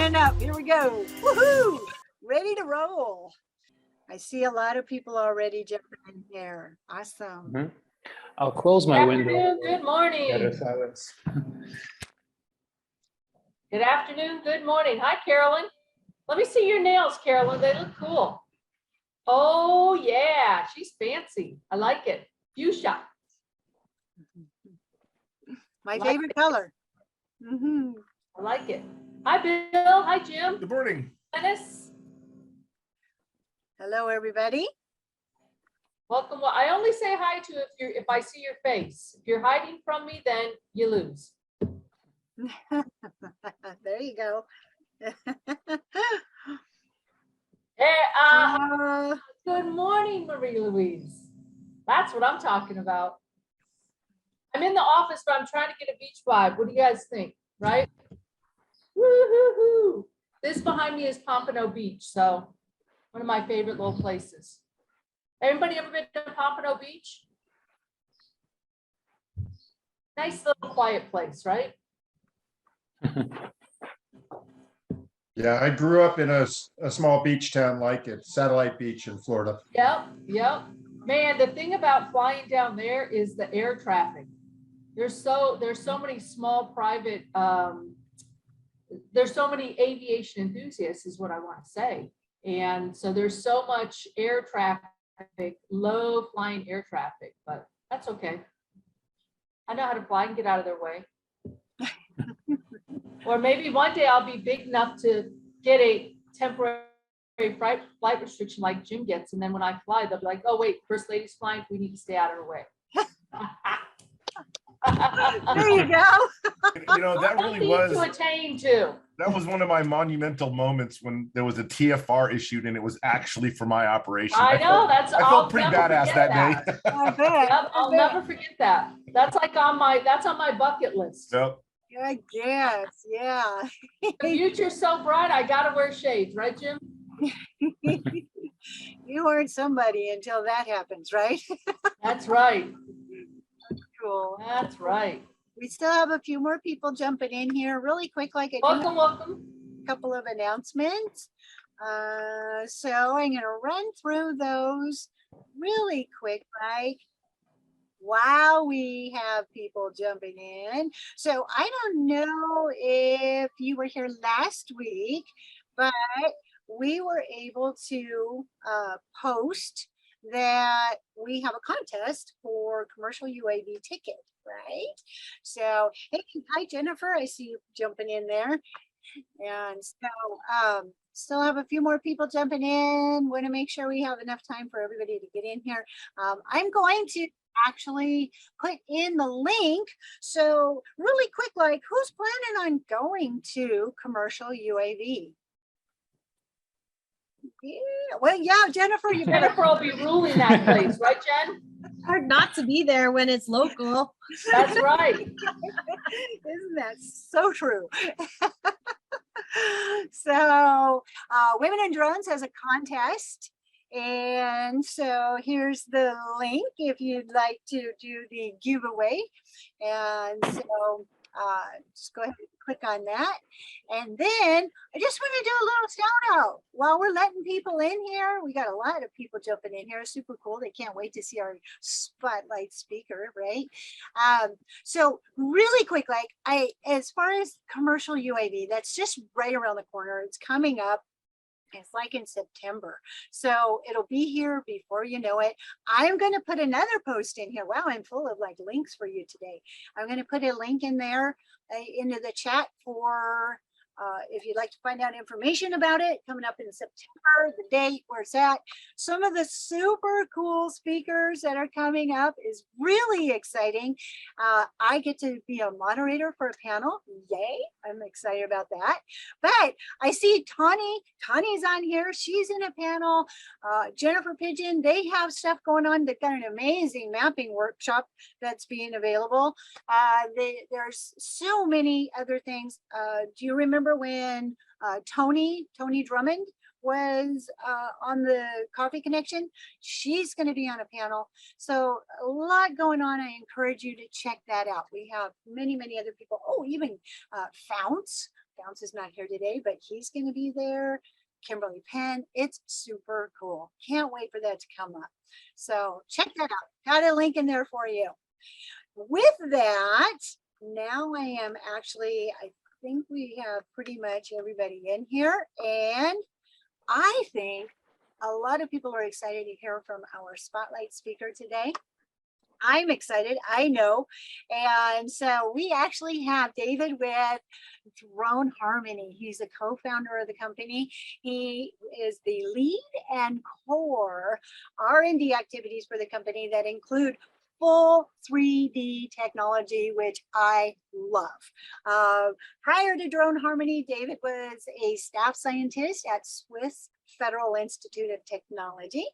opening up. Here we go. Woohoo! Ready to roll. I see a lot of people already jumping in here. Awesome. Mhm. I'll close my window. Good Better morning. silence. Good afternoon. Good morning. Hi, Carolyn. Let me see your nails, Carolyn. They look cool. Oh, yeah. She's fancy. I like it. Fuchsia. My Like favorite color. Mhm. I like it. Hi, Bill. Hi, Jim. Good morning. Dennis. Hello, everybody. Welcome. Well, I only say hi to if I see your face. If you're hiding from me, then you lose. There you go. Hey, good morning, Marie Louise. That's what I'm talking about. I'm in the office, but I'm trying to get a beach vibe. What do you guys think? Right? Woo-hoo-hoo. This behind me is Pompano Beach, so one of my favorite little places. Everybody ever been to Pompano Beach? Nice little quiet place, right? Yeah, I grew up in a small beach town like it, Satellite Beach in Florida. Yep. Man, the thing about flying down there is the air traffic. There's so many small private, there's so many aviation enthusiasts is what I want to say. And so there's so much air traffic, low flying air traffic, but that's okay. I know how to fly and get out of their way. Or maybe one day I'll be big enough to get a temporary flight restriction like Jim gets. And then when I fly, they'll be like, oh, wait, First Lady's flying. We need to stay out of her way. There you go. You know, that really was, to attain to. that was one of my monumental moments when there was a TFR issued and it was actually for my operation. I know, I felt pretty badass that day. I bet. Yep, I'll never forget that. That's like on my bucket list. Yep. I guess. Yeah. The future's so bright, I gotta wear shades, right, Jim? You aren't somebody until that happens, right? That's right. Cool. That's right. We still have a few more people jumping in here really quick, like I do Welcome. a couple of announcements. So I'm going to run through those really quick, like while we have people jumping in. So I don't know if you were here last week, but we were able to post that we have a contest for commercial UAV ticket, right? So, hey, hi Jennifer, I see you jumping in there. And so still have a few more people jumping in. Want to make sure we have enough time for everybody to get in here. I'm going to actually put in the link. So really quick, like who's planning on going to commercial UAV? Yeah, well, yeah, Jennifer, you better. Jennifer will be ruling that place, right, Jen? Hard not to be there when it's local. That's right. Isn't that so true? So Women in Drones has a contest. And so here's the link if you'd like to do the giveaway. And so just go ahead and click on that. And then I just want to do a little shout out while we're letting people in here. We got a lot of people jumping in here. Super cool. They can't wait to see our spotlight speaker, right? So really quick, like as far as commercial UAV, that's just right around the corner. It's coming up. It's like in September. So it'll be here before you know it. I'm going to put another post in here. Wow, I'm full of like links for you today. I'm going to put a link in there into the chat for if you'd like to find out information about it, coming up in September, the date, where it's at. Some of the super cool speakers that are coming up is really exciting. I get to be a moderator for a panel. Yay, I'm excited about that. But I see Tawny's on here. She's in a panel. Jennifer Pigeon, they have stuff going on. They've got an amazing mapping workshop that's being available. There's so many other things. Do you remember when Tony Drummond was on the Coffee Connection? She's going to be on a panel. So a lot going on. I encourage you to check that out. We have many other people. Oh, even Founts Bounce is not here today, but he's going to be there. Kimberly Penn. It's super cool. Can't wait for that to come up. So check that out. Got a link in there for you. With that, now I am actually, I think we have pretty much everybody in here. And I think a lot of people are excited to hear from our spotlight speaker today. I'm excited, I know. And so we actually have David with Drone Harmony. He's a co-founder of the company. He is the lead and core R&D activities for the company that include full 3D technology, which I love. Prior to Drone Harmony, David was a staff scientist at Swiss Federal Institute of Technology.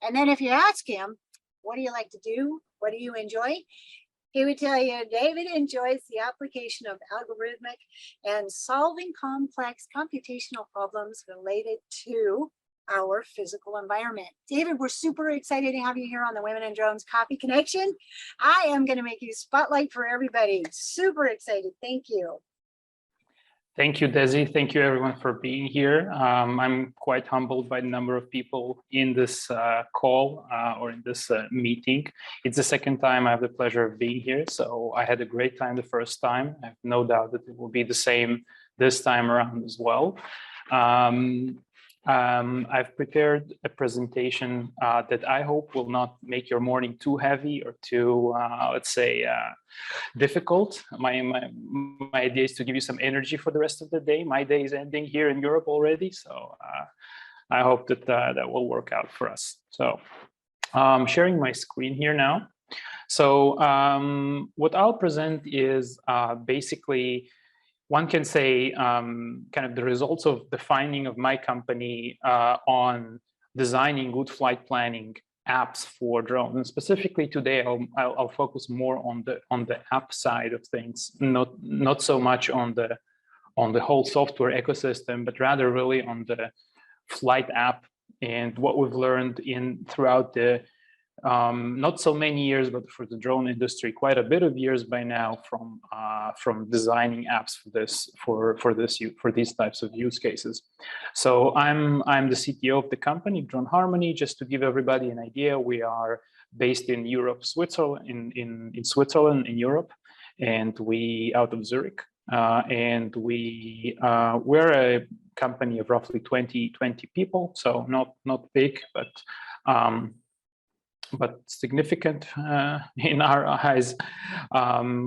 And then if you ask him, what do you like to do? What do you enjoy? He would tell you, David enjoys the application of algorithmic and solving complex computational problems related to our physical environment. David, we're super excited to have you here on the Women in Drones Coffee Connection. I am going to make you spotlight for everybody. Super excited. Thank you. Thank you, Desi. Thank you, everyone, for being here. I'm quite humbled by the number of people in this call or in this meeting. It's the second time I have the pleasure of being here, so I had a great time the first time. I have no doubt that it will be the same this time around as well. I've prepared a presentation that I hope will not make your morning too heavy or too, let's say, difficult. My idea is to give you some energy for the rest of the day. My day is ending here in Europe already, so I hope that that will work out for us. So sharing my screen here now. So what I'll present is basically, one can say, kind of the results of the finding of my company on designing good flight planning apps for drones. And specifically today, I'll focus more on the app side of things, not so much on the whole software ecosystem, but rather really on the flight app and what we've learned throughout the not so many years, but for the drone industry, quite a bit of years by now, from designing apps for these types of use cases. So I'm the CTO of the company, Drone Harmony. Just to give everybody an idea, we are based in Europe, Switzerland, in Switzerland, in Europe, and we out of Zurich. And we're a company of roughly 20 people, so not big, but significant in our eyes.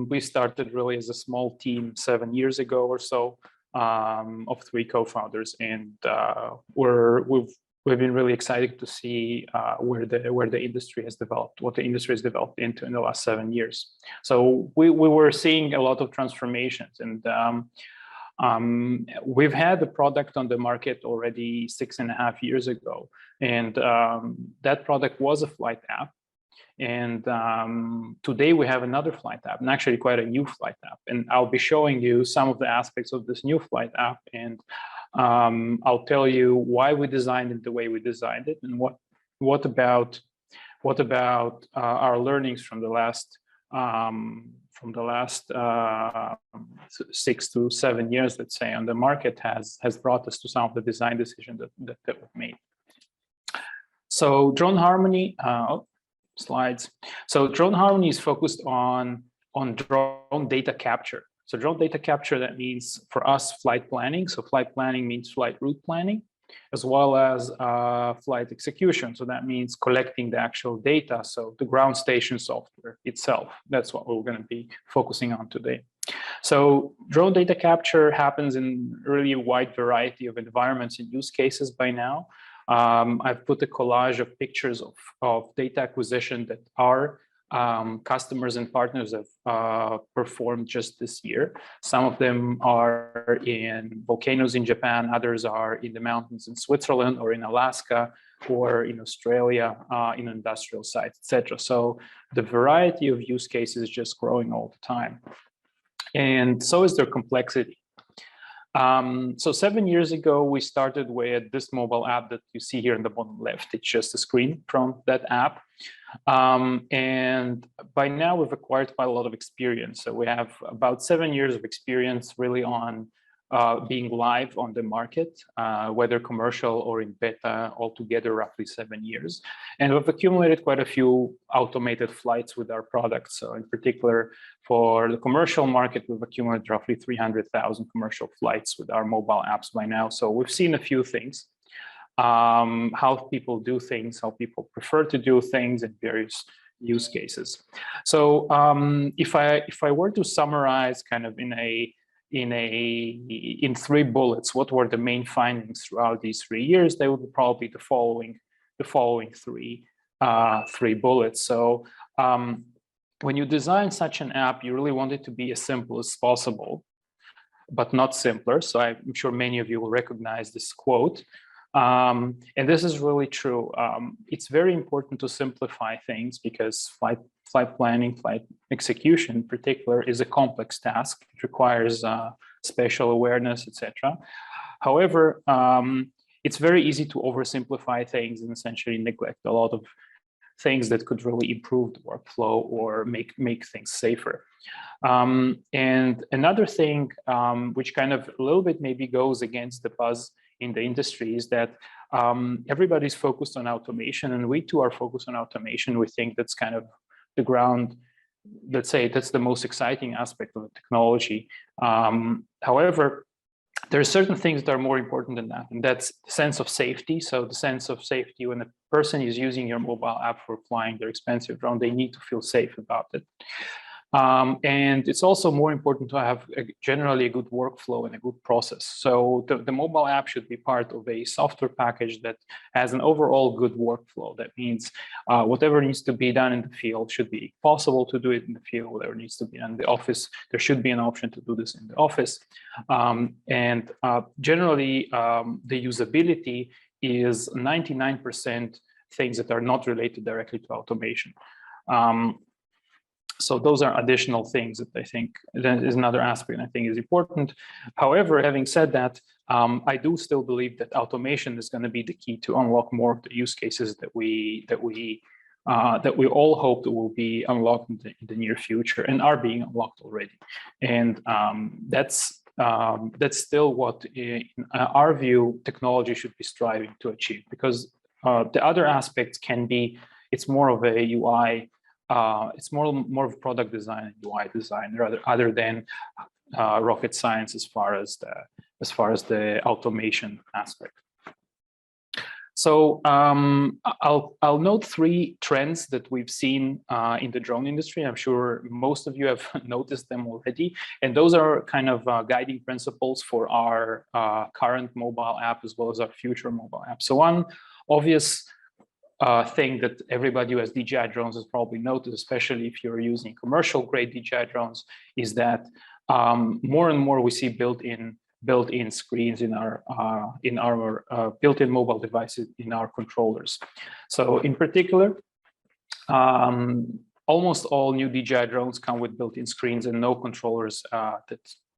We started really as a small team 7 years ago or so, of 3 co-founders, and we've been really excited to see where the industry has developed, what the industry has developed into in the last 7 years. So we were seeing a lot of transformations, and we've had the product on the market already 6.5 years ago, and that product was a flight app. And today we have another flight app, and actually quite a new flight app. And I'll be showing you some of the aspects of this new flight app, and I'll tell you why we designed it the way we designed it, and what about our learnings from the last 6 to 7 years, let's say, on the market has brought us to some of the design decisions that we've made. So Drone Harmony, slides. So Drone Harmony is focused on drone data capture. So drone data capture, that means for us flight planning. So flight planning means flight route planning, as well as flight execution. So that means collecting the actual data. So the ground station software itself. That's what we're going to be focusing on today. So drone data capture happens in really a wide variety of environments and use cases by now. I've put a collage of pictures of data acquisition that our customers and partners have performed just this year. Some of them are in volcanoes in Japan, others are in the mountains in Switzerland or in Alaska or in Australia, in industrial sites, etc. So the variety of use cases is just growing all the time. And so is their complexity. So 7 years ago, we started with this mobile app that you see here in the bottom left. It's just a screen from that app. And by now we've acquired quite a lot of experience. So we have about 7 years of experience really on being live on the market, whether commercial or in beta, altogether roughly 7 years. And we've accumulated quite a few automated flights with our products. So in particular, for the commercial market, we've accumulated roughly 300,000 commercial flights with our mobile apps by now. So we've seen a few things, how people do things, how people prefer to do things in various use cases. So if I were to summarize kind of in 3 bullets, what were the main findings throughout these 3 years, they would be probably the following three bullets. So when you design such an app, you really want it to be as simple as possible, but not simpler. So I'm sure many of you will recognize this quote. And this is really true. It's very important to simplify things because flight planning, flight execution in particular is a complex task. It requires spatial awareness, etc. However, it's very easy to oversimplify things and essentially neglect a lot of things that could really improve the workflow or make things safer. And another thing, which kind of a little bit maybe goes against the buzz in the industry, is that everybody's focused on automation, and we too are focused on automation. We think that's kind of the ground, let's say that's the most exciting aspect of the technology. However, there are certain things that are more important than that, and that's the sense of safety. So the sense of safety when a person is using your mobile app for flying their expensive drone, they need to feel safe about it. And it's also more important to have generally a good workflow and a good process. So the mobile app should be part of a software package that has an overall good workflow. That means whatever needs to be done in the field should be possible to do it in the field. Whatever needs to be done in the office, there should be an option to do this in the office. Generally, the usability is 99% things that are not related directly to automation. So those are additional things that I think that is another aspect I think is important. However, having said that, I do still believe that automation is going to be the key to unlock more of the use cases that we all hope that will be unlocked in the near future and are being unlocked already. And that's still what, in our view, technology should be striving to achieve, because the other aspects can be, it's more of a UI. It's more of product design and UI design rather than rocket science as far as the automation aspect. So I'll note 3 trends that we've seen in the drone industry. I'm sure most of you have noticed them already, and those are kind of guiding principles for our current mobile app as well as our future mobile app. So one obvious thing that everybody who has DJI drones has probably noticed, especially if you're using commercial grade DJI drones, is that more and more we see built-in screens in our built-in mobile devices in our controllers. So in particular, almost all new DJI drones come with built-in screens and no controllers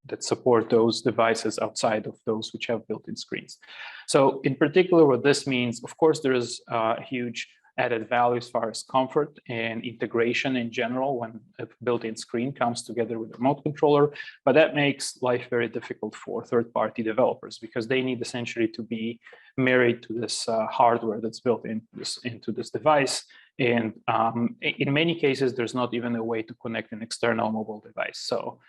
that support those devices outside of those which have built-in screens. So in particular, what this means, of course, there is a huge added value as far as comfort and integration in general when a built-in screen comes together with a remote controller, but that makes life very difficult for third-party developers because they need essentially to be married to this hardware that's built into this device. And in many cases, there's not even a way to connect an external mobile device. So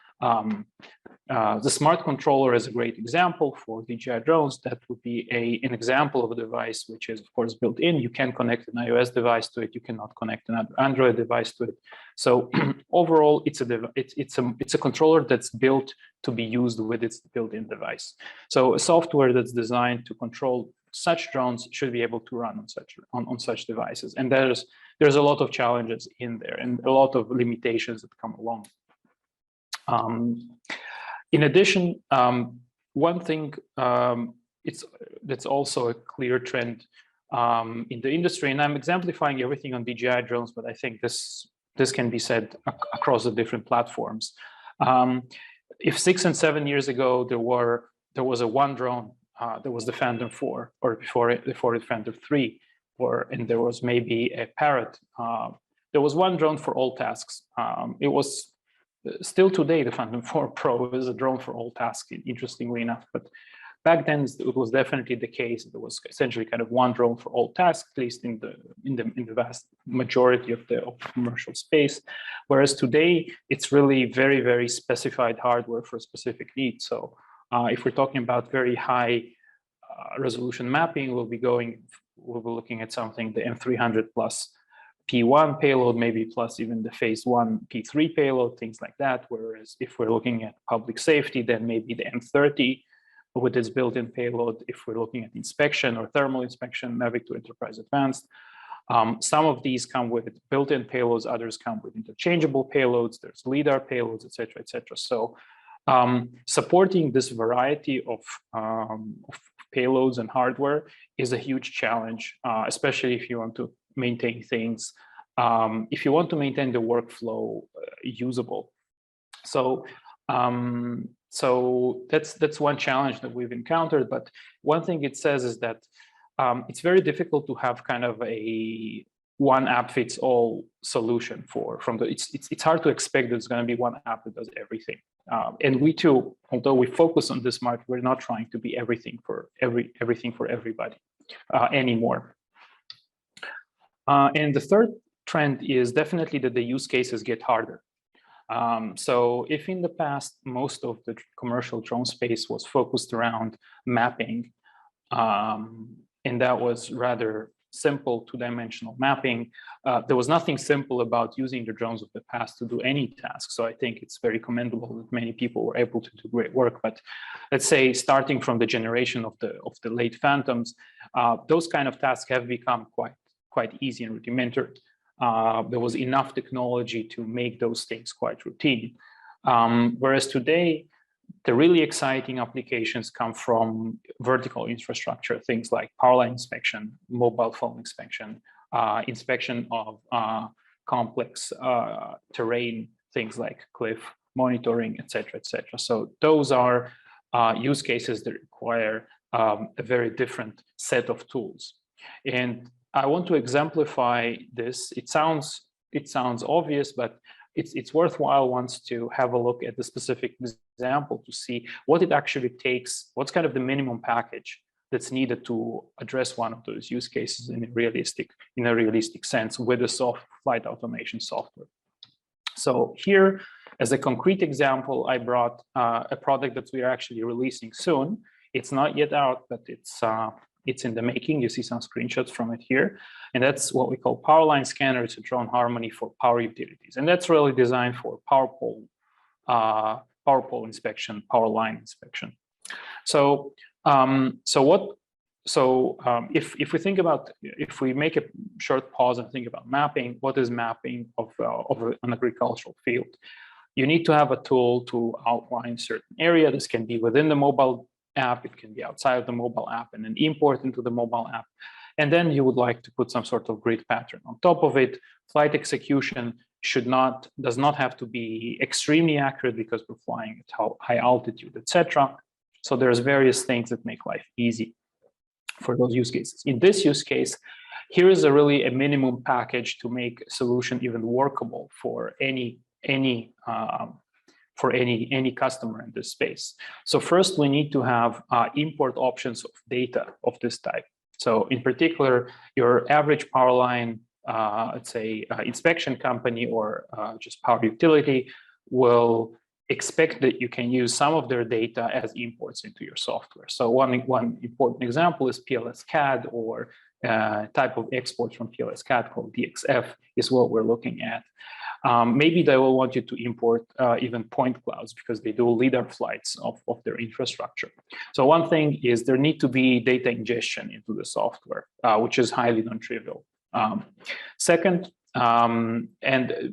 the smart controller is a great example for DJI drones. That would be an example of a device which is, of course, built in. You can connect an iOS device to it. You cannot connect another Android device to it. So overall, it's a controller that's built to be used with its built-in device. So a software that's designed to control such drones should be able to run on such devices. And there's a lot of challenges in there and a lot of limitations that come along. In addition, one thing that's also a clear trend in the industry, and I'm exemplifying everything on DJI drones, but I think this can be said across the different platforms. If 6 and 7 years ago there was a one drone, there was the Phantom 4, or before the Phantom 3, and there was maybe a Parrot. There was one drone for all tasks. It was still today, the Phantom 4 Pro is a drone for all tasks, interestingly enough. But back then, it was definitely the case. There was essentially kind of one drone for all tasks, at least in the vast majority of the commercial space. Whereas today, it's really very, very specified hardware for specific needs. So if we're talking about very high resolution mapping, we'll be looking at something, the M300 plus P1 payload, maybe plus even the phase 1 P3 payload, things like that. Whereas if we're looking at public safety, then maybe the M30 with its built-in payload. If we're looking at inspection or thermal inspection, Mavic 2 Enterprise Advanced. Some of these come with built-in payloads, others come with interchangeable payloads, there's LiDAR payloads, et cetera, et cetera. So supporting this variety of payloads and hardware is a huge challenge, especially if you want to maintain things, if you want to maintain the workflow usable. So that's one challenge that we've encountered. But one thing it says is that it's very difficult to have kind of a one app fits all solution it's hard to expect there's going to be one app that does everything. And we too, although we focus on this market, we're not trying to be everything for everybody anymore. And the third trend is definitely that the use cases get harder. So if in the past, most of the commercial drone space was focused around mapping, and that was rather simple two-dimensional mapping, there was nothing simple about using the drones of the past to do any task. So I think it's very commendable that many people were able to do great work. But let's say starting from the generation of the late Phantoms, those kind of tasks have become quite easy and rudimentary. There was enough technology to make those things quite routine. Whereas today, the really exciting applications come from vertical infrastructure, things like power line inspection, mobile phone inspection, inspection of complex terrain, things like cliff monitoring, et cetera, et cetera. So those are use cases that require a very different set of tools. And I want to exemplify this. It sounds obvious, but it's worthwhile once to have a look at the specific example to see what it actually takes, what's kind of the minimum package that's needed to address one of those use cases in a realistic sense with the flight automation software. So here, as a concrete example, I brought a product that we are actually releasing soon. It's not yet out, but it's in the making. You see some screenshots from it here. And that's what we call Power Line Scanner. It's a drone harmony for power utilities. And that's really designed for power pole inspection, power line inspection. So, if we think about, if we make a short pause and think about mapping, what is mapping of an agricultural field? You need to have a tool to outline certain area. This can be within the mobile app, it can be outside of the mobile app, and then import into the mobile app. And then you would like to put some sort of grid pattern on top of it. Flight execution does not have to be extremely accurate because we're flying at high altitude, etc. So there's various things that make life easy for those use cases. In this use case, here is really a minimum package to make a solution even workable for any customer in this space. So first, we need to have import options of data of this type. So in particular, your average power line, let's say inspection company or just power utility will expect that you can use some of their data as imports into your software. So one important example is PLS-CAD, or type of export from PLS-CAD called DXF is what we're looking at. Maybe they will want you to import even point clouds because they do LiDAR flights of their infrastructure. So one thing is there need to be data ingestion into the software, which is highly non-trivial. Second, and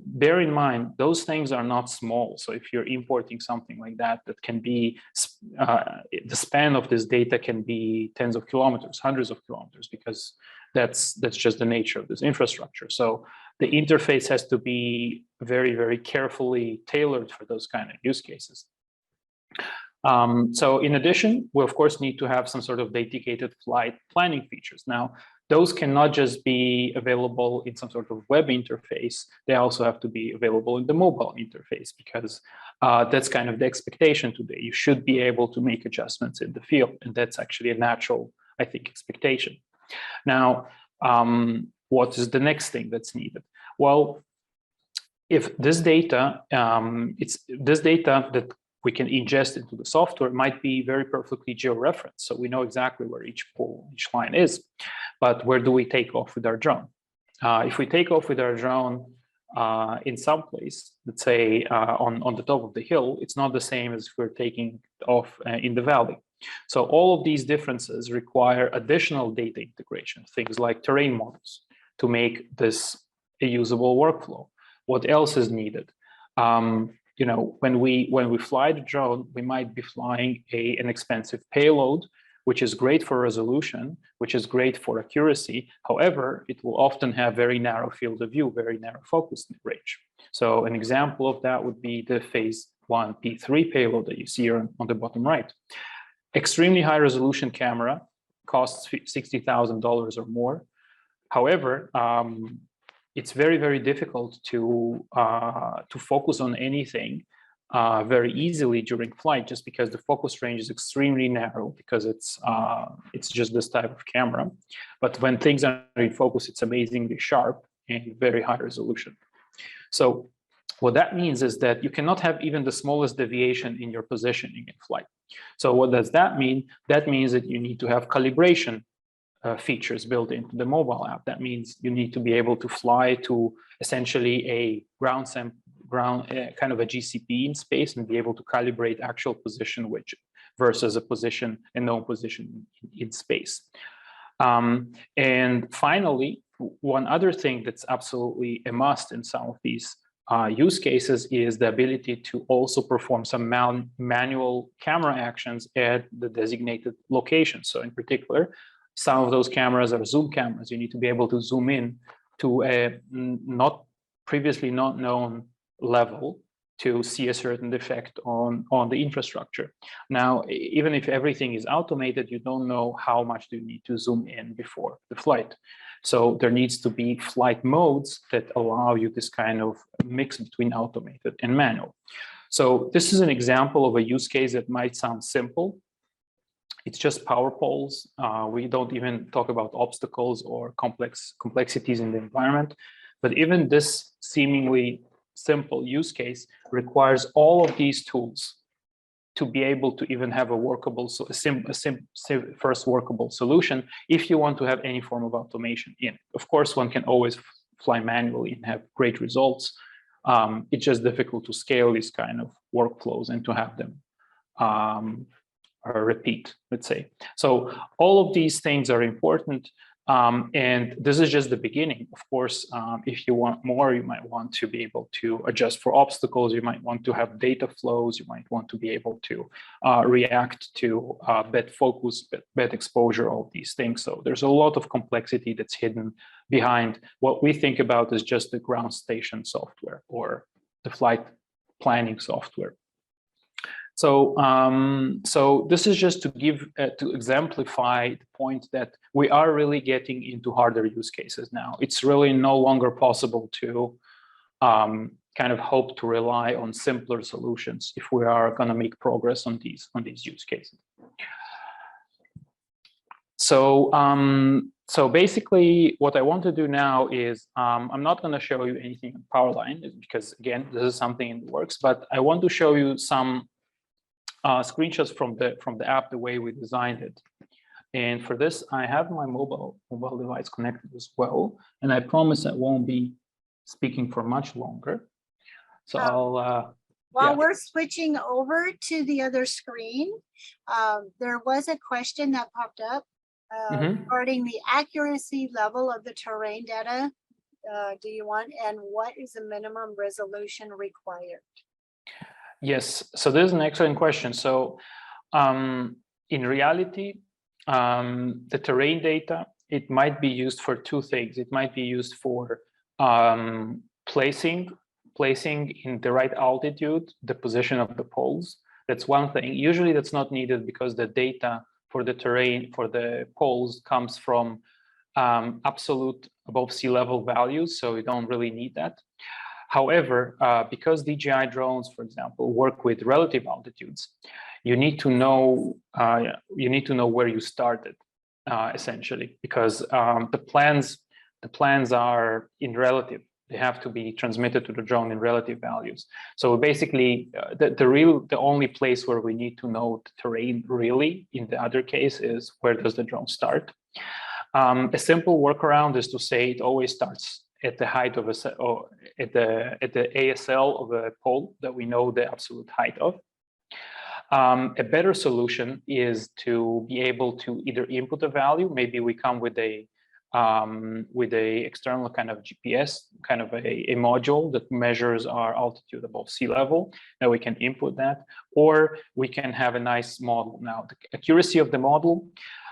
bear in mind, those things are not small. So if you're importing something like that, that can be, the span of this data can be tens of kilometers, hundreds of kilometers, because that's just the nature of this infrastructure. So the interface has to be very, very carefully tailored for those kind of use cases. So in addition, we of course need to have some sort of dedicated flight planning features. Now, those cannot just be available in some sort of web interface. They also have to be available in the mobile interface, because that's kind of the expectation today. You should be able to make adjustments in the field, and that's actually a natural, I think, expectation. Now, what is the next thing that's needed? Well, if this data, this data that we can ingest into the software might be very perfectly georeferenced. So we know exactly where each pole, each line is, but where do we take off with our drone? If we take off with our drone in some place, let's say on the top of the hill, it's not the same as if we're taking off in the valley. So all of these differences require additional data integration, things like terrain models, to make this a usable workflow. What else is needed? You know, when we fly the drone, we might be flying an expensive payload, which is great for resolution, which is great for accuracy. However, it will often have very narrow field of view, very narrow focus range. So an example of that would be the Phase 1 P3 payload that you see here on the bottom right. Extremely high resolution camera, costs $60,000 or more. However, it's very, very difficult to focus on anything very easily during flight, just because the focus range is extremely narrow, because it's just this type of camera. But when things are in focus, it's amazingly sharp and very high resolution. So what that means is that you cannot have even the smallest deviation in your positioning in flight. So what does that mean? That means that you need to have calibration features built into the mobile app. That means you need to be able to fly to essentially a ground kind of a GCP in space, and be able to calibrate actual position versus a known position in space. And finally, one other thing that's absolutely a must in some of these use cases is the ability to also perform some manual camera actions at the designated location. So in particular, some of those cameras are zoom cameras. You need to be able to zoom in to a previously not known level to see a certain defect on the infrastructure. Now, even if everything is automated, you don't know how much do you need to zoom in before the flight. So there needs to be flight modes that allow you this kind of mix between automated and manual. So this is an example of a use case that might sound simple. It's just power poles. We don't even talk about obstacles or complexities in the environment. But even this seemingly simple use case requires all of these tools to be able to even have a workable, first workable solution if you want to have any form of automation in. Of course, one can always fly manually and have great results. It's just difficult to scale these kind of workflows and to have them repeat, let's say. So all of these things are important. And this is just the beginning. Of course, if you want more, you might want to be able to adjust for obstacles. You might want to have data flows. You might want to be able to react to bad focus, bad exposure, all these things. So there's a lot of complexity that's hidden behind what we think about as just the ground station software or the flight planning software. So, so this is just to give, to exemplify the point that we are really getting into harder use cases now. It's really no longer possible to kind of hope to rely on simpler solutions if we are going to make progress on these use cases. So, so basically, what I want to do now is I'm not going to show you anything on Powerline because, again, this is something in the works. But I want to show you some screenshots from the app, the way we designed it. And for this, I have my mobile device connected as well. And I promise I won't be speaking for much longer. So while we're switching over to the other screen, there was a question that popped up regarding the accuracy level of the terrain data. Do you want, and what is the minimum resolution required? Yes, so this is an excellent question. So in reality, the terrain data, it might be used for two things. It might be used for placing in the right altitude, the position of the poles. That's one thing. Usually that's not needed because the data for the terrain, for the poles comes from absolute above sea level values, so you don't really need that. However, because DJI drones, for example, work with relative altitudes, you need to know where you started, essentially, because the plans are in relative. They have to be transmitted to the drone in relative values. So basically, the only place where we need to know the terrain really in the other case is where does the drone start. A simple workaround is to say it always starts at the height of or at the ASL of a pole that we know the absolute height of. A better solution is to be able to either input a value. Maybe we come with a external kind of GPS, kind of a module that measures our altitude above sea level. Now we can input that, or we can have a nice model. Now the accuracy of the model.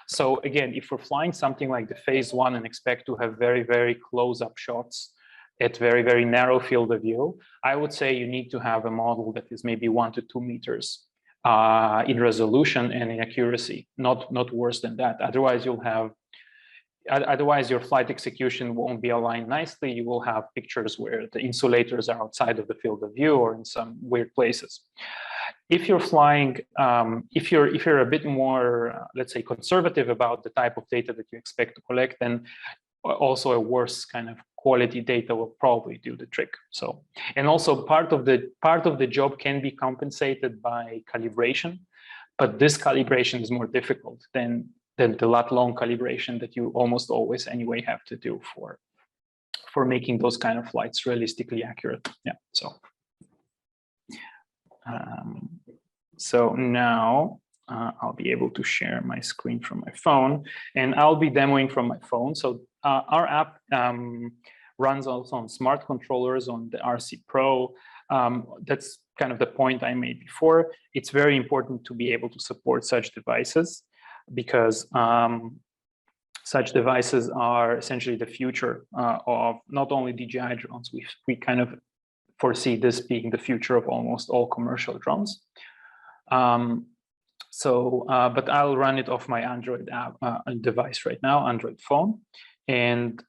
So again, if we're flying something like the phase 1 and expect to have very, very close-up shots at very, very narrow field of view, I would say you need to have a model that is maybe 1 to 2 meters in resolution and in accuracy, not worse than that. Otherwise, your flight execution won't be aligned nicely. You will have pictures where the insulators are outside of the field of view or in some weird places. If you're flying, if you're a bit more, let's say, conservative about the type of data that you expect to collect, then also a worse kind of quality data will probably do the trick. So, and also part of the job can be compensated by calibration, but this calibration is more difficult than the lat-long calibration that you almost always anyway have to do for making those kind of flights realistically accurate. Yeah. So now I'll be able to share my screen from my phone, and I'll be demoing from my phone. So our app runs also on smart controllers on the RC Pro. That's kind of the point I made before. It's very important to be able to support such devices because such devices are essentially the future of not only DJI drones. We kind of foresee this being the future of almost all commercial drones. But I'll run it off my Android app device right now, Android phone. And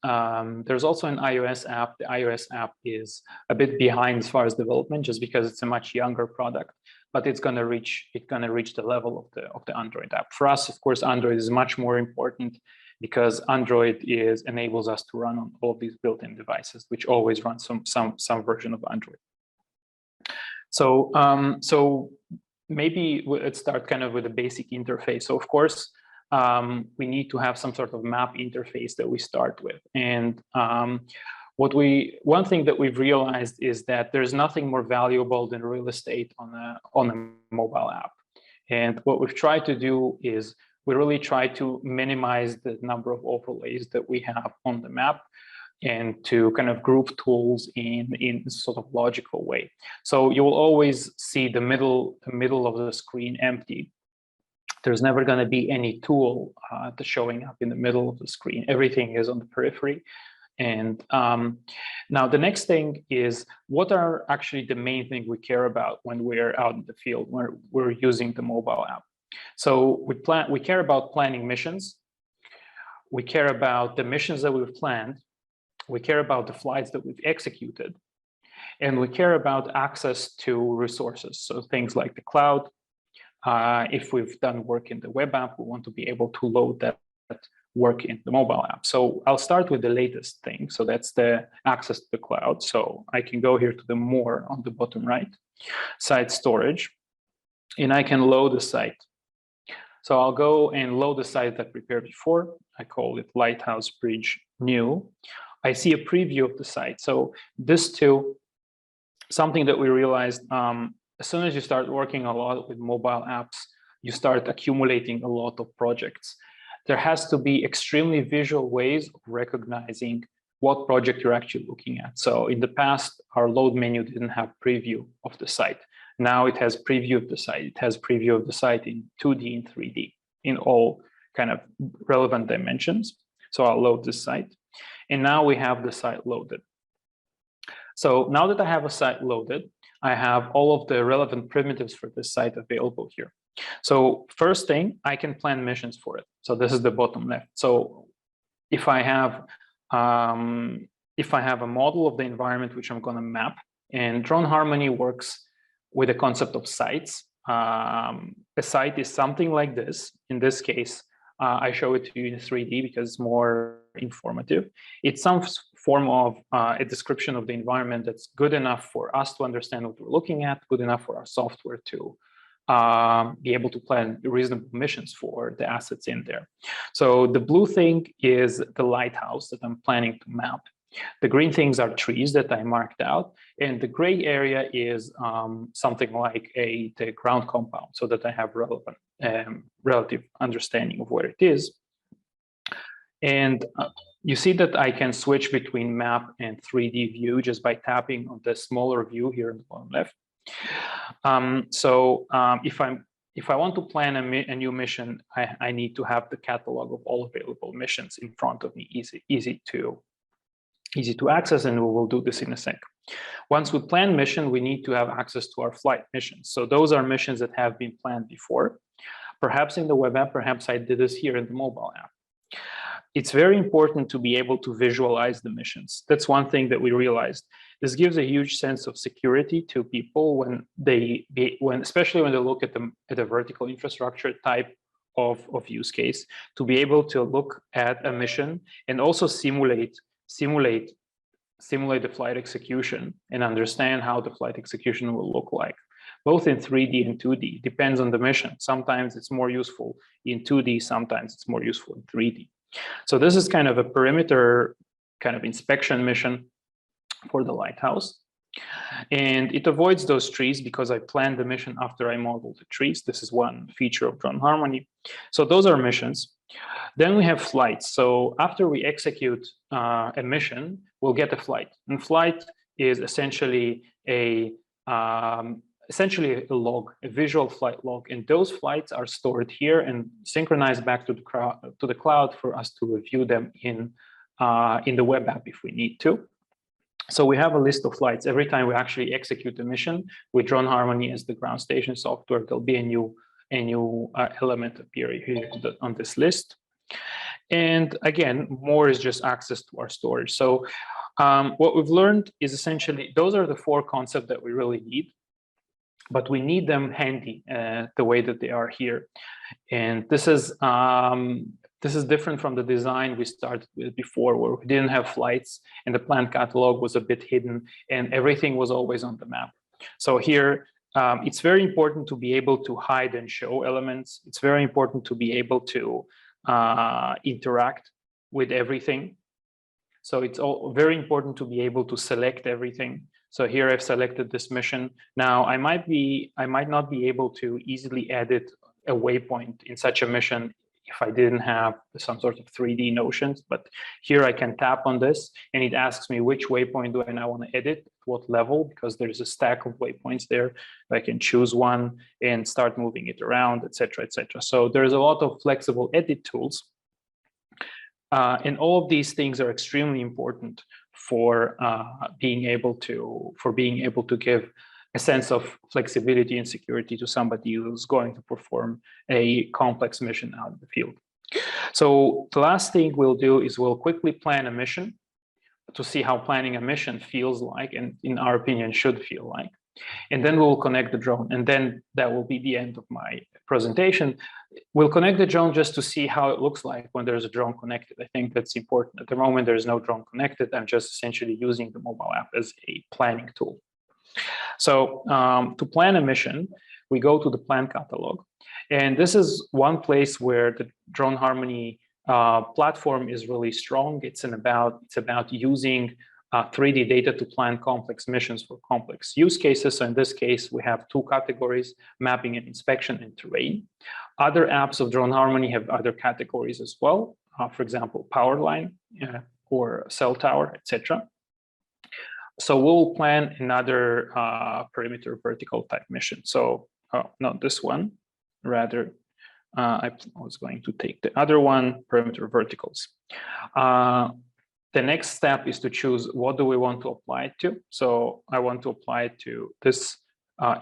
there's also an iOS app. The iOS app is a bit behind as far as development, just because it's a much younger product. But it's gonna reach the level of the Android app. For us, of course, Android is much more important because Android enables us to run on all of these built-in devices, which always run some version of Android. So maybe let's start kind of with a basic interface. So of course, we need to have some sort of map interface that we start with. And one thing that we've realized is that there's nothing more valuable than real estate on a mobile app. And what we've tried to do is we really try to minimize the number of overlays that we have on the map and to kind of group tools in sort of logical way. So you will always see the middle of the screen empty. There's never going to be any tool showing up in the middle of the screen. Everything is on the periphery. And now the next thing is, what are actually the main thing we care about when we're out in the field, when we're using the mobile app? So we care about planning missions. We care about the missions that we've planned. We care about the flights that we've executed. And we care about access to resources. So things like the cloud. If we've done work in the web app, we want to be able to load that work in the mobile app. So I'll start with the latest thing. So that's the access to the cloud. So I can go here to the more on the bottom right, site storage, and I can load the site. So I'll go and load the site that I prepared before. I call it Lighthouse Bridge New. I see a preview of the site. So this too, something that we realized, as soon as you start working a lot with mobile apps, you start accumulating a lot of projects. There has to be extremely visual ways of recognizing what project you're actually looking at. So in the past, our load menu didn't have preview of the site. Now it has preview of the site. It has preview of the site in 2D and 3D in all kind of relevant dimensions. So I'll load this site. And now we have the site loaded. So now that I have a site loaded, I have all of the relevant primitives for this site available here. So first thing, I can plan missions for it. So this is the bottom left. So if I have a model of the environment which I'm going to map, and drone harmony works with the concept of sites. A site is something like this. In this case, I show it to you in 3D because it's more informative. It's some form of a description of the environment that's good enough for us to understand what we're looking at, good enough for our software to be able to plan reasonable missions for the assets in there. So the blue thing is the lighthouse that I'm planning to map. The green things are trees that I marked out, and the gray area is something like the ground compound, so that I have relative understanding of where it is. And you see that I can switch between map and 3D view just by tapping on the smaller view here in the bottom left. If I want to plan a new mission, I need to have the catalog of all available missions in front of me, easy to access, and we will do this in a sec. Once we plan mission, we need to have access to our flight missions. So those are missions that have been planned before, perhaps in the web app, perhaps I did this here in the mobile app. It's very important to be able to visualize the missions. That's one thing that we realized. This gives a huge sense of security to people especially when they look at the vertical infrastructure type of use case, to be able to look at a mission and also simulate the flight execution and understand how the flight execution will look like, both in 3D and 2D. Depends on the mission. Sometimes it's more useful in 2D, sometimes it's more useful in 3D. So this is kind of a perimeter kind of inspection mission for the lighthouse. And it avoids those trees because I planned the mission after I modeled the trees. This is one feature of drone harmony. So those are missions. Then we have flights. So after we execute a mission, we'll get a flight. And flight is essentially a log, a visual flight log. And those flights are stored here and synchronized back to the cloud for us to review them in the web app if we need to. So we have a list of flights. Every time we actually execute a mission with drone harmony as the ground station software, there'll be a new element appear here on this list. And again, more is just access to our storage. So what we've learned is essentially those are the four concepts that we really need, but we need them handy the way that they are here. And this is different from the design we started with before, where we didn't have flights and the plan catalog was a bit hidden and everything was always on the map. So here, it's very important to be able to hide and show elements. It's very important to be able to interact with everything. So it's all very important to be able to select everything. So here I've selected this mission. Now I might not be able to easily edit a waypoint in such a mission if I didn't have some sort of 3D notions, but here I can tap on this and it asks me which waypoint do I now want to edit, what level, because there's a stack of waypoints there. I can choose one and start moving it around, etc., etc. So there's a lot of flexible edit tools. And all of these things are extremely important for being able to give a sense of flexibility and security to somebody who's going to perform a complex mission out in the field. So the last thing we'll do is we'll quickly plan a mission to see how planning a mission feels like, and in our opinion should feel like. And then we'll connect the drone, and then that will be the end of my presentation. We'll connect the drone just to see how it looks like when there's a drone connected. I think that's important. At the moment, there's no drone connected. I'm just essentially using the mobile app as a planning tool. So to plan a mission, we go to the plan catalog. And this is one place where the drone harmony platform is really strong. It's about using 3D data to plan complex missions for complex use cases. So in this case, we have two categories: mapping and inspection and terrain. Other apps of drone harmony have other categories as well. For example, power line or cell tower, etc. So we'll plan another perimeter vertical type mission. So not this one, rather I was going to take the other one, perimeter verticals. The next step is to choose what do we want to apply it to. So I want to apply it to this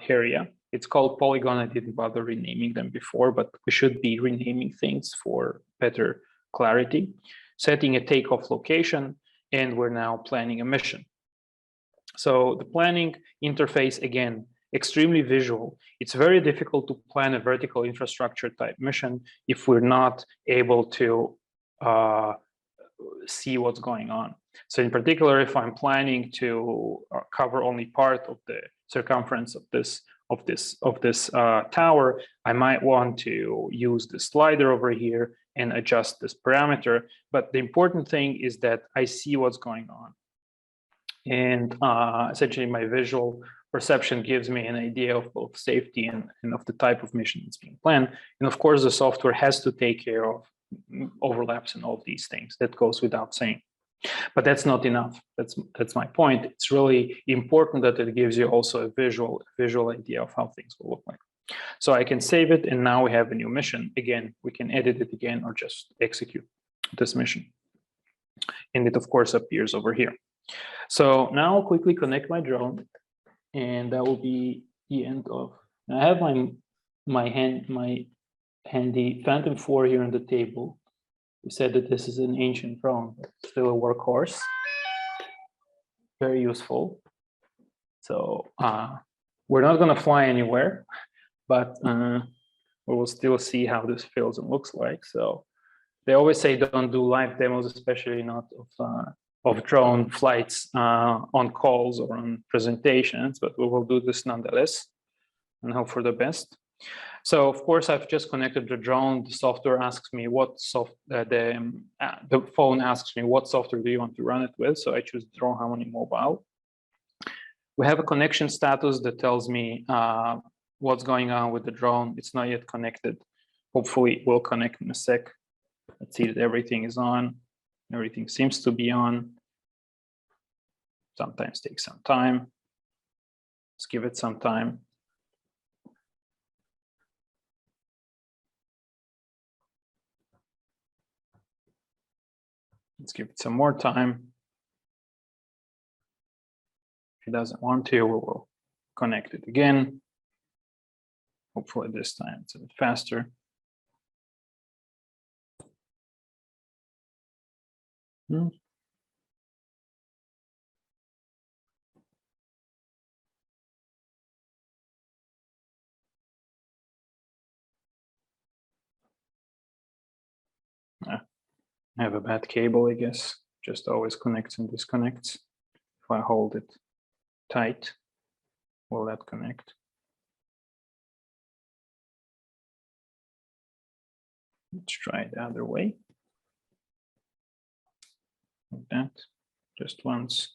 area. It's called polygon. I didn't bother renaming them before, but we should be renaming things for better clarity, setting a takeoff location, and we're now planning a mission. So the planning interface, again, extremely visual. It's very difficult to plan a vertical infrastructure type mission if we're not able to see what's going on. So in particular, if I'm planning to cover only part of the circumference of this tower, I might want to use the slider over here and adjust this parameter. But the important thing is that I see what's going on. And essentially my visual perception gives me an idea of both safety and of the type of mission that's being planned. And of course, the software has to take care of overlaps and all of these things. That goes without saying. But that's not enough. That's my point. It's really important that it gives you also a visual idea of how things will look like. So I can save it, and now we have a new mission. Again, we can edit it again or just execute this mission. And it, of course, appears over here. So now I'll quickly connect my drone, and that will be the end of. I have my handy Phantom 4 here on the table. We said that this is an ancient drone, but still a workhorse. Very useful. So we're not going to fly anywhere, but we will still see how this feels and looks like. So they always say don't do live demos, especially not of drone flights on calls or on presentations, but we will do this nonetheless and hope for the best. So of course, I've just connected the drone. The software asks me what the phone asks me what software do you want to run it with. So I choose Drone Harmony Mobile. We have a connection status that tells me what's going on with the drone. It's not yet connected. Hopefully it will connect in a sec. Let's see that everything is on. Everything seems to be on. Sometimes takes some time. Let's give it some time. Let's give it some more time. If it doesn't want to, we will connect it again. Hopefully this time it's a bit faster. I have a bad cable, I guess. Just always connects and disconnects. If I hold it tight, will that connect? Let's try it the other way. Like that, just once.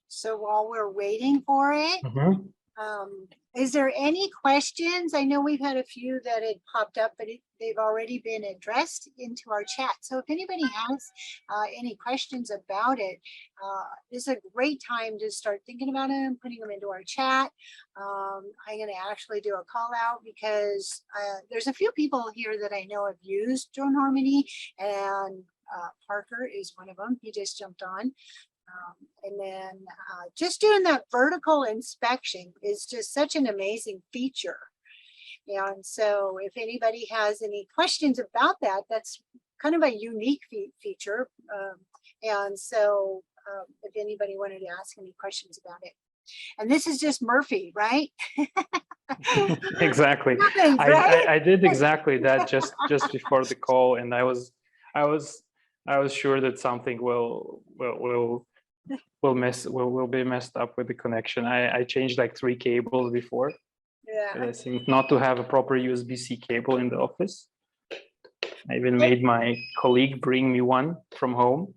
So while we're waiting for it, is there any questions? I know we've had a few that had popped up, but they've already been addressed into our chat. So if anybody has any questions about it, this is a great time to start thinking about them, putting them into our chat. I'm going to actually do a call out because there's a few people here that I know have used Drone Harmony, and Parker is one of them. He just jumped on. And then just doing that vertical inspection is just such an amazing feature. And so if anybody has any questions about that, that's kind of a unique feature. And so if anybody wanted to ask any questions about it. And this is just Murphy, right? Exactly. Happens, right? I did exactly that just before the call, and I was sure that something will be messed up with the connection. I changed like 3 cables before. Yeah. I think not to have a proper USB-C cable in the office. I even made my colleague bring me one from home.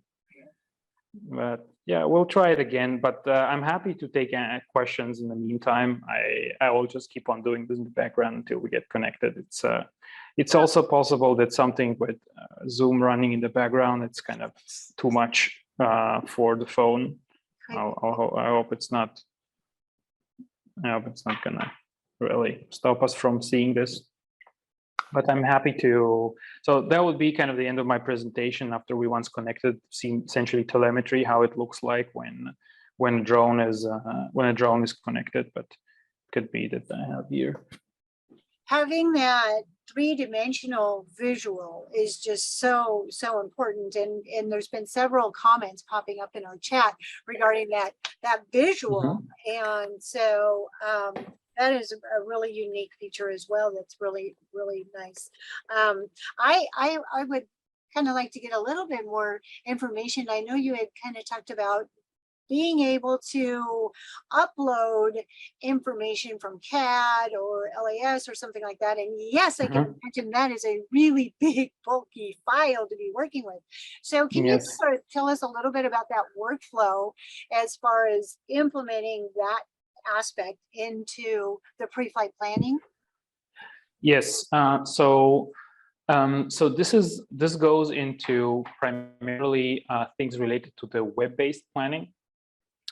But yeah, we'll try it again. But I'm happy to take questions in the meantime. I will just keep on doing this in the background until we get connected. It's also possible that something with Zoom running in the background, it's kind of too much for the phone. I hope it's not. I hope it's not gonna really stop us from seeing this. but I'm happy to. So that would be kind of the end of my presentation after we once connected, see essentially telemetry, how it looks like when a drone is connected, but could be that I have here. Having that three-dimensional visual is just so important, and there's been several comments popping up in our chat regarding that visual, and so that is a really unique feature as well. That's really nice. I would kind of like to get a little bit more information. I know you had kind of talked about being able to upload information from CAD or LAS or something like that. And yes, I can imagine that is a really big, bulky file to be working with. So can you sort of tell us a little bit about that workflow as far as implementing that aspect into the pre-flight planning? Yes. So this goes into primarily things related to the web-based planning.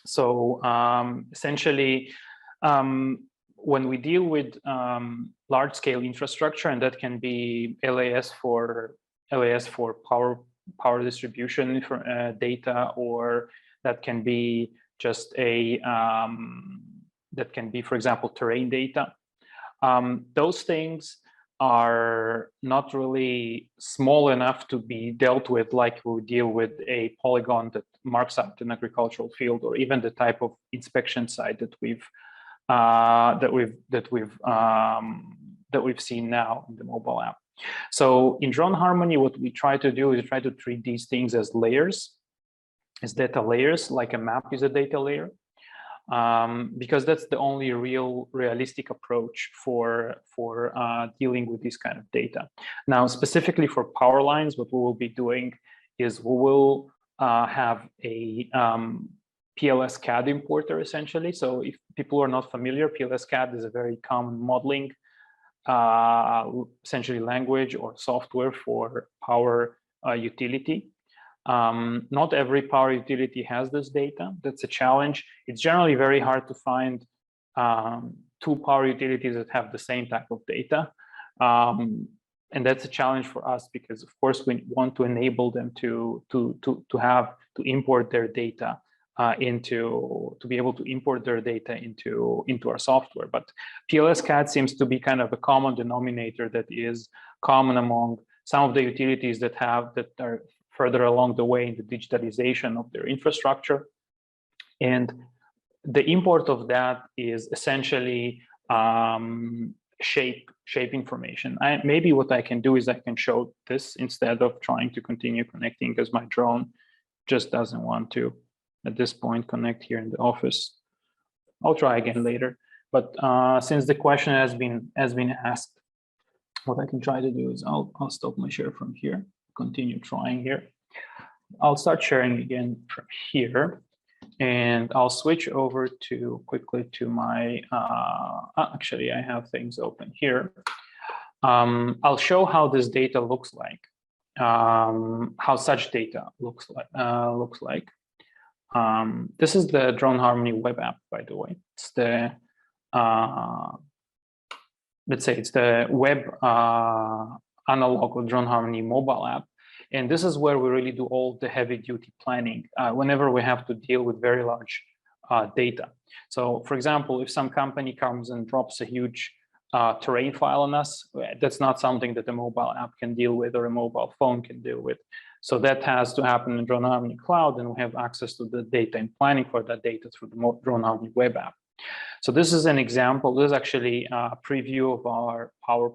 So essentially, when we deal with large-scale infrastructure, and that can be LAS for power distribution for data, or that can be just that can be, for example, terrain data. Those things are not really small enough to be dealt with like we deal with a polygon that marks out an agricultural field, or even the type of inspection site that we've seen now in the mobile app. So in Drone Harmony, what we try to do is try to treat these things as layers, as data layers, like a map is a data layer. Because that's the only realistic approach for dealing with this kind of data. Now, specifically for power lines, what we will be doing is we will have a PLS CAD importer, essentially. So if people are not familiar, PLS CAD is a very common modeling, essentially language or software for power utility. Not every power utility has this data. That's a challenge. It's generally very hard to find two power utilities that have the same type of data. And that's a challenge for us because, of course, we want to enable them to import their data to be able to import their data into our software. But PLS CAD seems to be kind of a common denominator that is common among some of the utilities that are further along the way in the digitalization of their infrastructure. And the import of that is essentially shape information. Maybe what I can do is I can show this instead of trying to continue connecting, because my drone just doesn't want to, at this point, connect here in the office. I'll try again later. But since the question has been asked, what I can try to do is I'll stop my share from here. Continue trying here. I'll start sharing again from here, and I'll switch over quickly to my, actually I have things open here. I'll show how this data looks like, how such data looks like. This is the Drone Harmony web app, by the way. It's the, let's say it's the web analog of Drone Harmony mobile app. And this is where we really do all the heavy duty planning whenever we have to deal with very large data. So for example, if some company comes and drops a huge terrain file on us, that's not something that a mobile app can deal with or a mobile phone can deal with. So that has to happen in Drone Harmony Cloud, and we have access to the data and planning for that data through the Drone Harmony web app. So this is an example. This is actually a preview of our power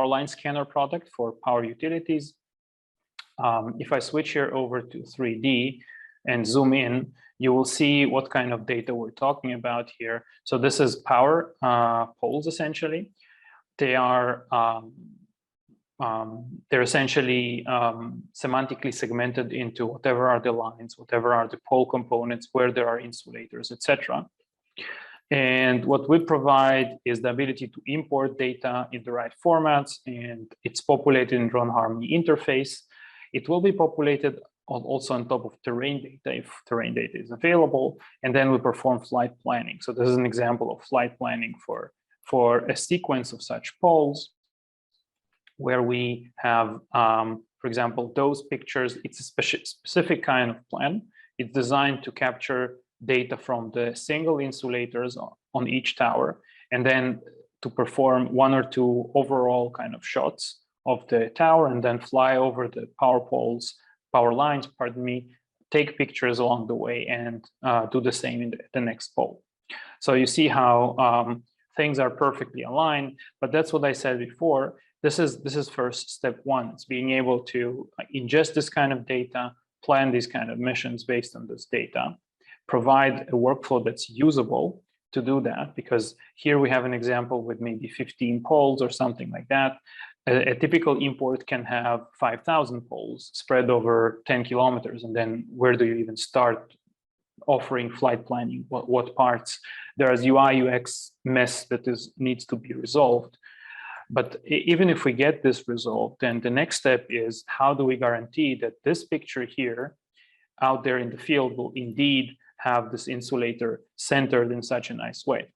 line scanner product for power utilities. If I switch here over to 3D and zoom in, you will see what kind of data we're talking about here. So this is power poles, essentially. They are they're essentially semantically segmented into whatever are the lines, whatever are the pole components, where there are insulators, etc. And what we provide is the ability to import data in the right formats, and it's populated in Drone Harmony interface. It will be populated also on top of terrain data if terrain data is available, and then we perform flight planning. So this is an example of flight planning for a sequence of such poles. where we have, for example, those pictures. It's a specific kind of plan. It's designed to capture data from the single insulators on each tower, and then to perform one or two overall kind of shots of the tower, and then fly over the power lines, pardon me, take pictures along the way, and do the same in the next pole. So you see how things are perfectly aligned, but that's what I said before. This is first step one. It's being able to ingest this kind of data, plan these kind of missions based on this data, provide a workflow that's usable to do that, because here we have an example with maybe 15 poles or something like that. A typical import can have 5,000 poles spread over 10 kilometers. And then where do you even start offering flight planning? What parts? There's UI, UX mess that needs to be resolved. But even if we get this resolved, then the next step is, how do we guarantee that this picture here out there in the field will indeed have this insulator centered in such a nice way?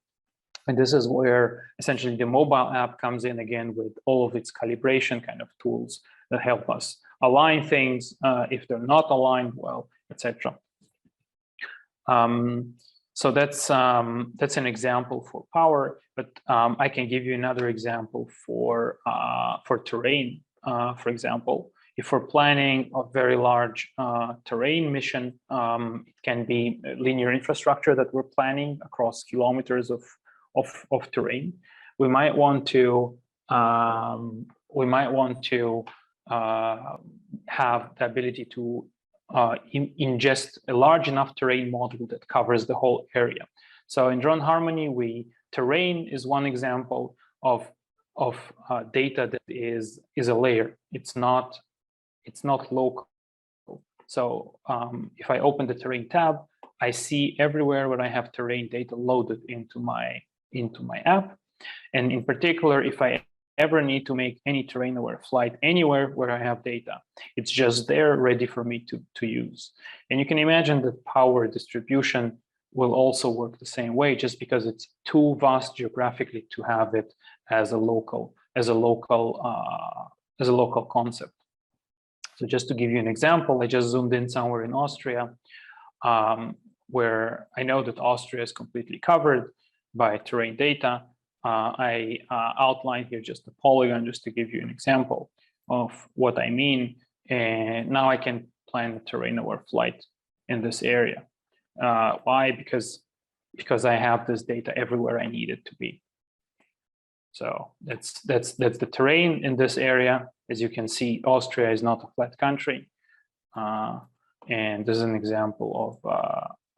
And this is where essentially the mobile app comes in again with all of its calibration kind of tools that help us align things if they're not aligned well, etc. So that's an example for power, but I can give you another example for terrain. For example, if we're planning a very large terrain mission, it can be linear infrastructure that we're planning across kilometers of terrain. We might want to have the ability to ingest a large enough terrain model that covers the whole area. So in Drone Harmony, terrain is one example of data that is a layer. It's not local. So if I open the terrain tab, I see everywhere where I have terrain data loaded into my app. And in particular, if I ever need to make any terrain aware flight anywhere where I have data, it's just there ready for me to use. And you can imagine that power distribution will also work the same way, just because it's too vast geographically to have it as a local concept. So just to give you an example, I just zoomed in somewhere in Austria, where I know that Austria is completely covered by terrain data. I outlined here just a polygon just to give you an example of what I mean. And now I can plan a terrain aware flight in this area. Why? Because I have this data everywhere I need it to be. So that's the terrain in this area. As you can see, Austria is not a flat country. And this is an example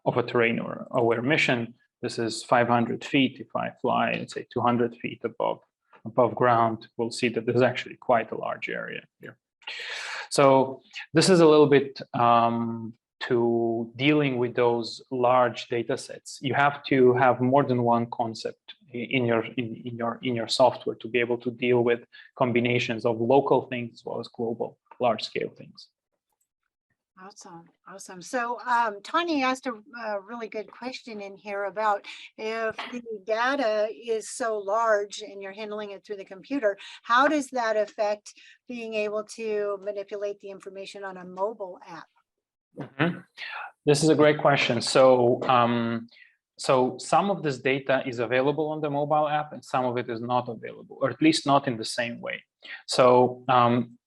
of a terrain aware mission. This is 500 feet. If I fly, let's say 200 feet above ground, we'll see that there's actually quite a large area here. So this is a little bit to dealing with those large data sets. You have to have more than one concept in your software to be able to deal with combinations of local things as well as global large scale things. Awesome. So Tanya asked a really good question in here about if the data is so large and you're handling it through the computer, how does that affect being able to manipulate the information on a mobile app? Mm-hmm. This is a great question. So some of this data is available on the mobile app and some of it is not available, or at least not in the same way. So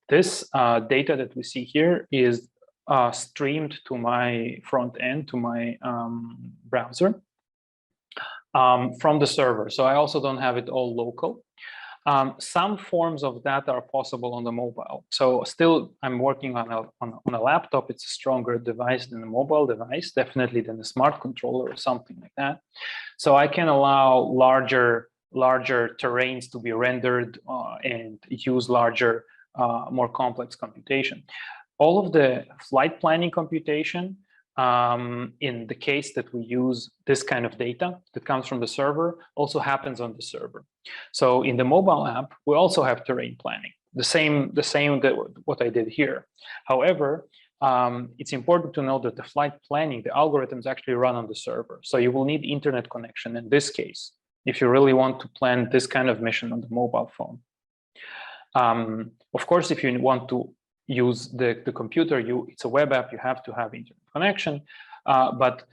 this data that we see here is streamed to my front end, to my browser from the server. So I also don't have it all local. Some forms of that are possible on the mobile. So still, I'm working on a laptop. It's a stronger device than a mobile device, definitely than a smart controller or something like that. So I can allow larger terrains to be rendered and use larger, more complex computation. All of the flight planning computation, in the case that we use this kind of data that comes from the server, also happens on the server. So in the mobile app, we also have terrain planning, the same that what I did here. However, it's important to know that the flight planning, the algorithms actually run on the server. So you will need internet connection in this case, if you really want to plan this kind of mission on the mobile phone. Of course, if you want to use the computer, it's a web app, you have to have internet connection. But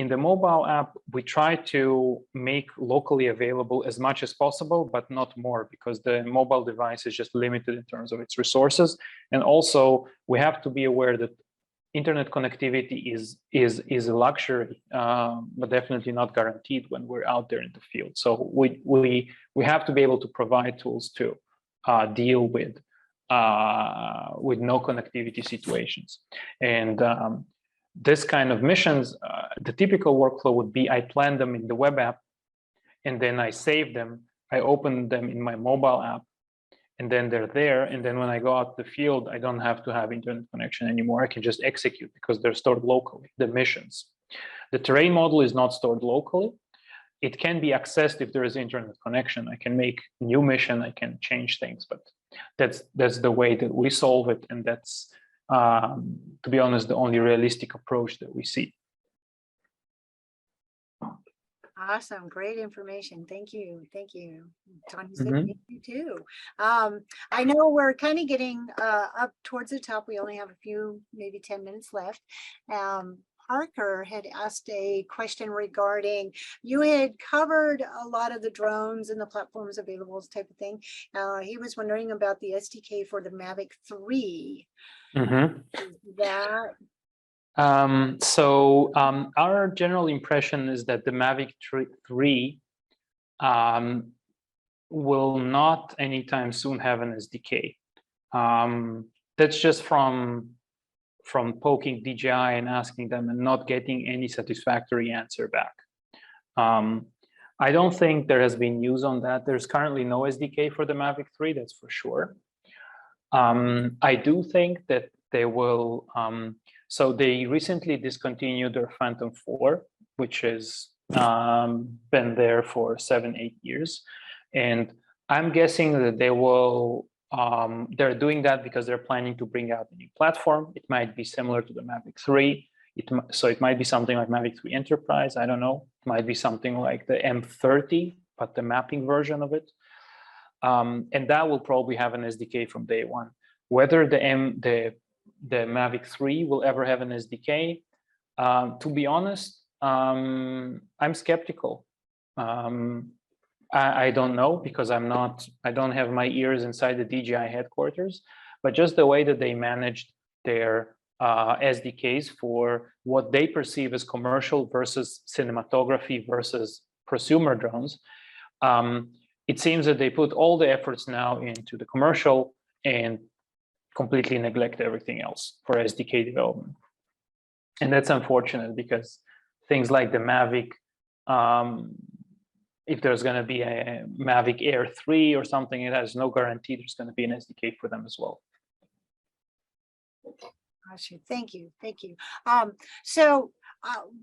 in the mobile app, we try to make locally available as much as possible, but not more, because the mobile device is just limited in terms of its resources. And also, we have to be aware that internet connectivity is a luxury, but definitely not guaranteed when we're out there in the field. So we have to be able to provide tools to deal with no connectivity situations. And this kind of missions, the typical workflow would be I plan them in the web app, and then I save them. I open them in my mobile app, and then they're there. And then when I go out the field, I don't have to have internet connection anymore. I can just execute because they're stored locally, the missions. The terrain model is not stored locally. It can be accessed if there is internet connection. I can make new mission, I can change things, but that's the way that we solve it. And that's, to be honest, the only realistic approach that we see. Awesome, great information. Thank you. Thank you. Tanya said Mhm. thank you too. I know we're kind of getting up towards the top. We only have a few, maybe 10 minutes left. Parker had asked a question regarding, you had covered a lot of the drones and the platforms available type of thing. He was wondering about the SDK for the Mavic 3. Is that Our general impression is that the Mavic 3 will not anytime soon have an SDK. That's just from poking DJI and asking them and not getting any satisfactory answer back. I don't think there has been news on that. There's currently no SDK for the Mavic 3, that's for sure. I do think that they will, so they recently discontinued their Phantom 4, which has been there for 7-8 years. And I'm guessing that they will, they're doing that because they're planning to bring out a new platform. It might be similar to the Mavic 3. So it might be something like Mavic 3 Enterprise, I don't know. It might be something like the M30, but the mapping version of it. And that will probably have an SDK from day one. Whether the Mavic 3 will ever have an SDK, to be honest, I'm skeptical. I don't know, because I don't have my ears inside the DJI headquarters, but just the way that they managed their SDKs for what they perceive as commercial versus cinematography versus prosumer drones, it seems that they put all the efforts now into the commercial and completely neglect everything else for SDK development. And that's unfortunate, because things like the Mavic, if there's going to be a Mavic Air 3 or something, it has no guarantee there's going to be an SDK for them as well. Thank you. Thank you.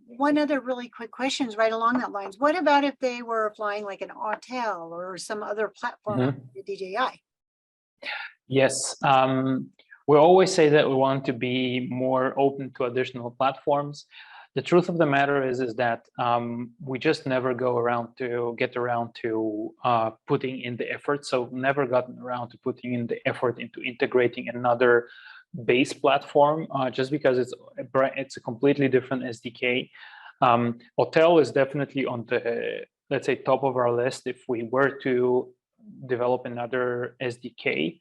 One other really quick question is right along that lines. What about if they were flying like an Autel or some other platform, the DJI? Yes, we always say that we want to be more open to additional platforms. The truth of the matter is that we just never get around to putting in the effort. So never gotten around to putting in the effort into integrating another base platform, just because it's a completely different SDK. Autel is definitely on the, let's say, top of our list if we were to develop another SDK.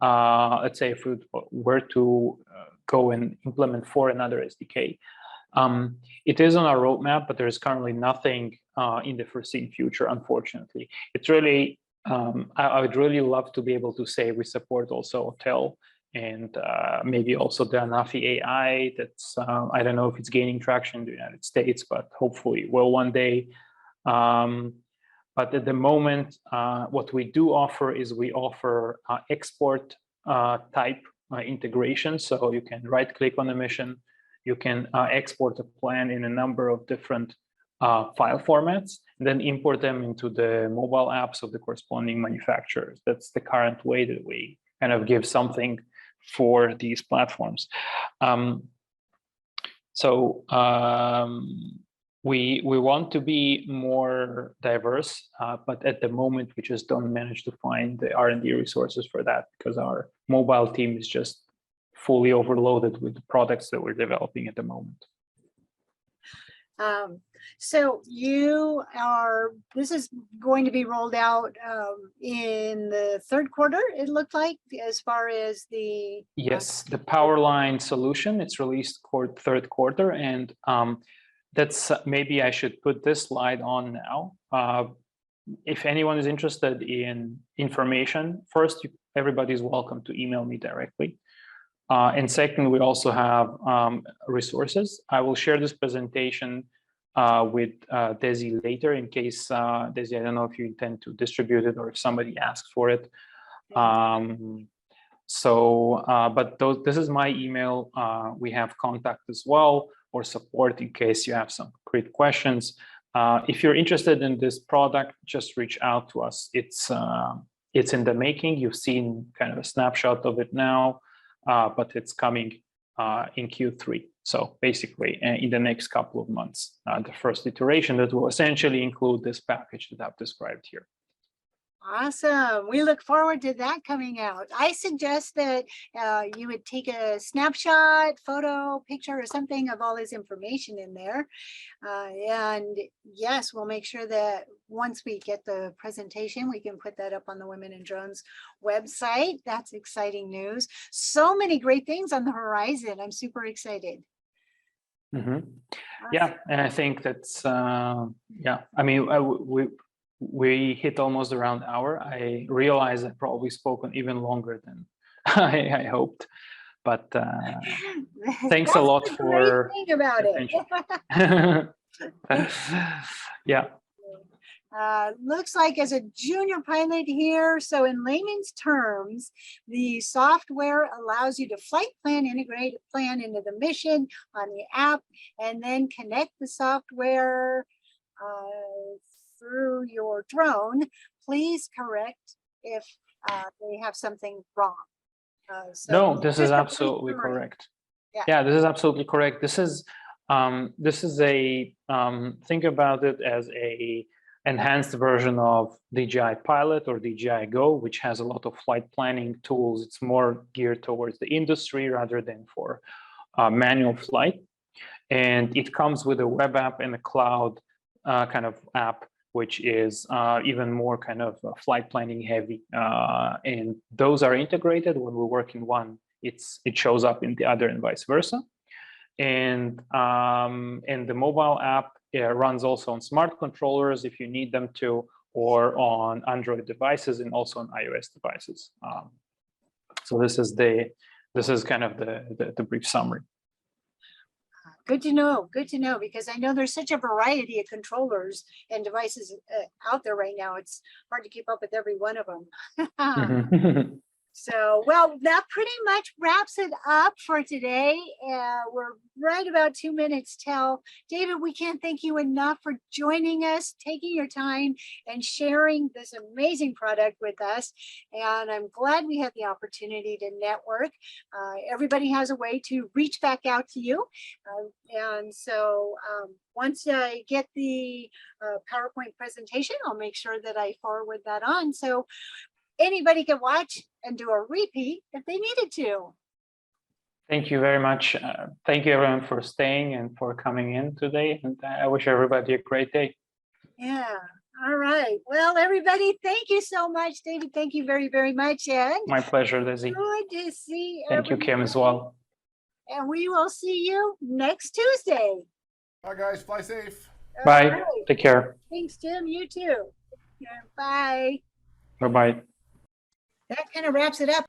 Let's say if we were to go and implement for another SDK. It is on our roadmap, but there's currently nothing in the foreseen future, unfortunately. It's really, I would really love to be able to say we support also Autel and maybe also the Anafi AI. That's, I don't know if it's gaining traction in the United States, but hopefully it will one day. But at the moment, what we do offer is we offer export type integration. So you can right click on a mission, you can export a plan in a number of different file formats, and then import them into the mobile apps of the corresponding manufacturers. That's the current way that we kind of give something for these platforms. we want to be more diverse, but at the moment we just don't manage to find the R&D resources for that because our mobile team is just fully overloaded with the products that we're developing at the moment. So this is going to be rolled out in the third quarter, it looked like, as far as the. Yes, the Powerline solution, it's released third quarter, and that's maybe I should put this slide on now. If anyone is interested in information, first, everybody's welcome to email me directly. And second, we also have resources. I will share this presentation with Desi later in case, Desi, I don't know if you intend to distribute it or if somebody asks for it. This is my email. We have contact as well, or support in case you have some great questions. If you're interested in this product, just reach out to us. It's in the making. You've seen kind of a snapshot of it now. But it's coming in Q3. So basically, in the next couple of months, the first iteration that will essentially include this package that I've described here. Awesome. We look forward to that coming out. I suggest that you would take a snapshot, photo, picture, or something of all this information in there. And yes, we'll make sure that once we get the presentation, we can put that up on the Women in Drones website. That's exciting news. So many great things on the horizon. I'm super excited. Yeah, and I think that's, yeah, I mean, we hit almost around hour. I realize I've probably spoken even longer than I hoped, but thanks a lot for thing about it. Yeah. Looks like as a junior pilot here, so in layman's terms, the software allows you to flight plan, integrate a plan into the mission on the app, and then connect the software through your drone. Please correct if they have something wrong. No, this is absolutely correct. Yeah, this is absolutely correct. This is a think about it as a enhanced version of DJI Pilot or DJI Go, which has a lot of flight planning tools. It's more geared towards the industry rather than for manual flight. And it comes with a web app and a cloud kind of app, which is even more kind of flight planning heavy. And those are integrated. When we work in one, it shows up in the other and vice versa. And the mobile app runs also on smart controllers if you need them to, or on Android devices and also on iOS devices. So this is kind of the brief summary. Good to know, because I know there's such a variety of controllers and devices out there right now. It's hard to keep up with every one of them. So, well, that pretty much wraps it up for today. We're right about 2 minutes till. David, we can't thank you enough for joining us, taking your time and sharing this amazing product with us. And I'm glad we had the opportunity to network. Everybody has a way to reach back out to you. And so once I get the PowerPoint presentation, I'll make sure that I forward that on. So anybody can watch and do a repeat if they needed to. Thank you very much. Thank you everyone for staying and for coming in today. And I wish everybody a great day. Yeah. All right. Well, everybody, thank you so much. David, thank you very, very much. And my pleasure, Desi. good to see Thank you, Kim, as well. And we will see you next Tuesday. Bye, guys. Fly safe. Bye. Right. Take care. Thanks, Tim. You too. Yeah, bye. Bye-bye. That kind of wraps it up.